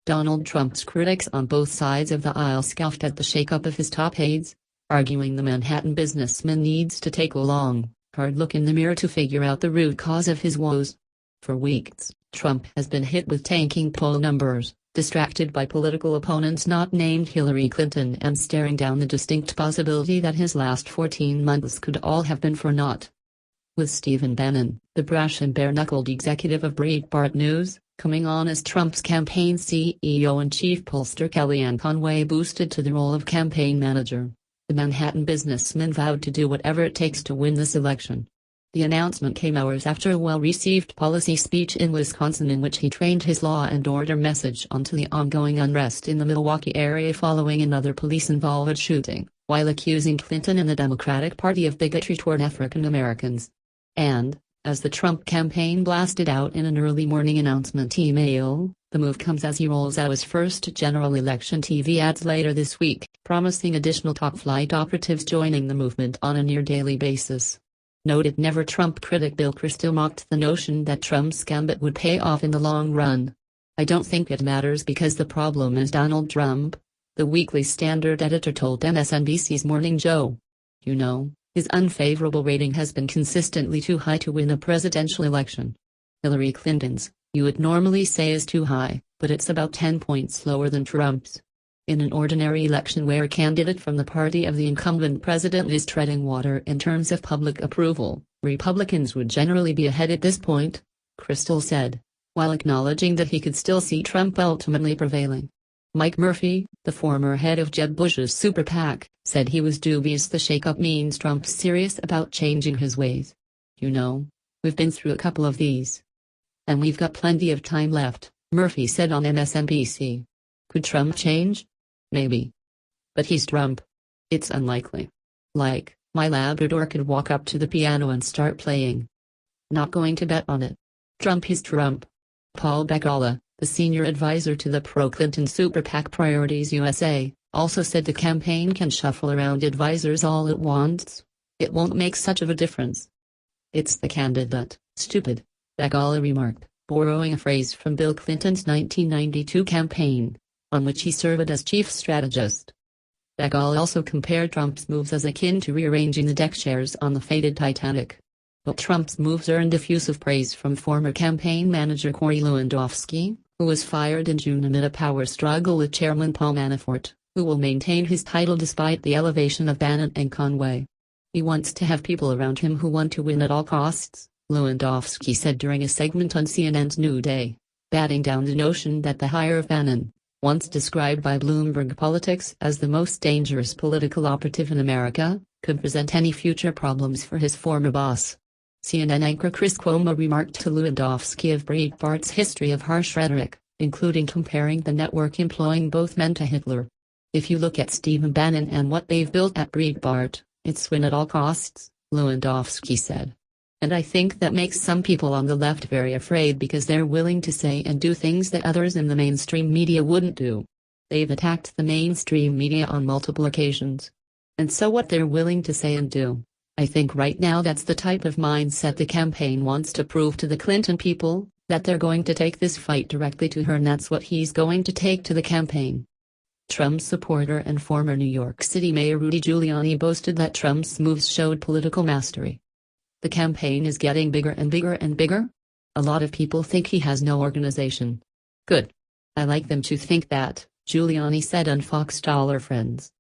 Donald Trump's critics on both sides of the aisle scoffed at the shakeup of his top aides, arguing the Manhattan businessman needs to take a long, hard look in the mirror to figure out the root cause of his woes. For weeks, Trump has been hit with tanking poll numbers, distracted by political opponents not named Hillary Clinton and staring down the distinct possibility that his last 14 months could all have been for naught. With Stephen Bannon, the brash and bare-knuckled executive of Breitbart News, coming on as Trump's campaign CEO and chief pollster Kellyanne Conway boosted to the role of campaign manager, the Manhattan businessman vowed to do whatever it takes to win this election. The announcement came hours after a well-received policy speech in Wisconsin in which he trained his law and order message onto the ongoing unrest in the Milwaukee area following another police-involved shooting, while accusing Clinton and the Democratic Party of bigotry toward African Americans. And, as the Trump campaign blasted out in an early morning announcement email, the move comes as he rolls out his first general election TV ads later this week, promising additional top-flight operatives joining the movement on a near-daily basis. Noted never-Trump critic Bill Kristol mocked the notion that Trump's gambit would pay off in the long run. "I don't think it matters because the problem is Donald Trump," the Weekly Standard editor told MSNBC's Morning Joe. "You know, his unfavorable rating has been consistently too high to win a presidential election. Hillary Clinton's, you would normally say is too high, but it's about 10 points lower than Trump's. In an ordinary election where a candidate from the party of the incumbent president is treading water in terms of public approval, Republicans would generally be ahead at this point," Kristol said, while acknowledging that he could still see Trump ultimately prevailing. Mike Murphy, the former head of Jeb Bush's super PAC, said he was dubious the shakeup means Trump's serious about changing his ways. "You know, we've been through a couple of these. And we've got plenty of time left," Murphy said on MSNBC. Could Trump change? Maybe. But he's Trump. It's unlikely. Like, my Labrador could walk up to the piano and start playing. Not going to bet on it. Trump is Trump. Paul Begala, the senior advisor to the pro-Clinton super PAC Priorities USA, also said the campaign can shuffle around advisors all it wants. It won't make such of a difference. "It's the candidate, stupid," Begala remarked, borrowing a phrase from Bill Clinton's 1992 campaign, on which he served as chief strategist. Begala also compared Trump's moves as akin to rearranging the deck chairs on the fated Titanic. But Trump's moves earned effusive praise from former campaign manager Corey Lewandowski, who was fired in June amid a power struggle with Chairman Paul Manafort, who will maintain his title despite the elevation of Bannon and Conway. "He wants to have people around him who want to win at all costs," Lewandowski said during a segment on CNN's New Day, batting down the notion that the hire of Bannon, once described by Bloomberg Politics as the most dangerous political operative in America, could present any future problems for his former boss. CNN anchor Chris Cuomo remarked to Lewandowski of Breitbart's history of harsh rhetoric, including comparing the network employing both men to Hitler. "If you look at Stephen Bannon and what they've built at Breitbart, it's win at all costs," Lewandowski said. "And I think that makes some people on the left very afraid because they're willing to say and do things that others in the mainstream media wouldn't do. They've attacked the mainstream media on multiple occasions. And so what they're willing to say and do, I think right now that's the type of mindset the campaign wants to prove to the Clinton people, that they're going to take this fight directly to her and that's what he's going to take to the campaign." Trump supporter and former New York City Mayor Rudy Giuliani boasted that Trump's moves showed political mastery. "The campaign is getting bigger and bigger and bigger? A lot of people think he has no organization. Good. I like them to think that," Giuliani said on Fox Friends.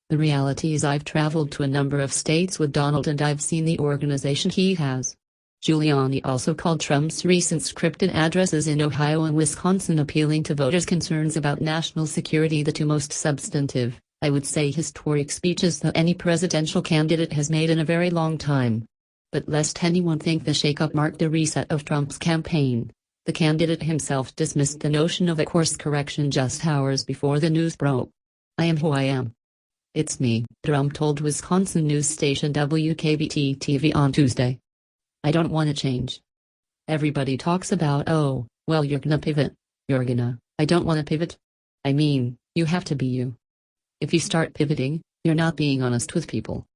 "The reality is I've traveled to a number of states with Donald and I've seen the organization he has." Giuliani also called Trump's recent scripted addresses in Ohio and Wisconsin appealing to voters' concerns about national security the two most substantive, I would say, historic speeches that any presidential candidate has made in a very long time. But lest anyone think the shakeup marked a reset of Trump's campaign, the candidate himself dismissed the notion of a course correction just hours before the news broke. "I am who I am. It's me," Trump told Wisconsin news station WKBT-TV on Tuesday. "I don't want to change. Everybody talks about, oh, well, you're gonna pivot. I don't want to pivot. I mean, you have to be you. If you start pivoting, you're not being honest with people.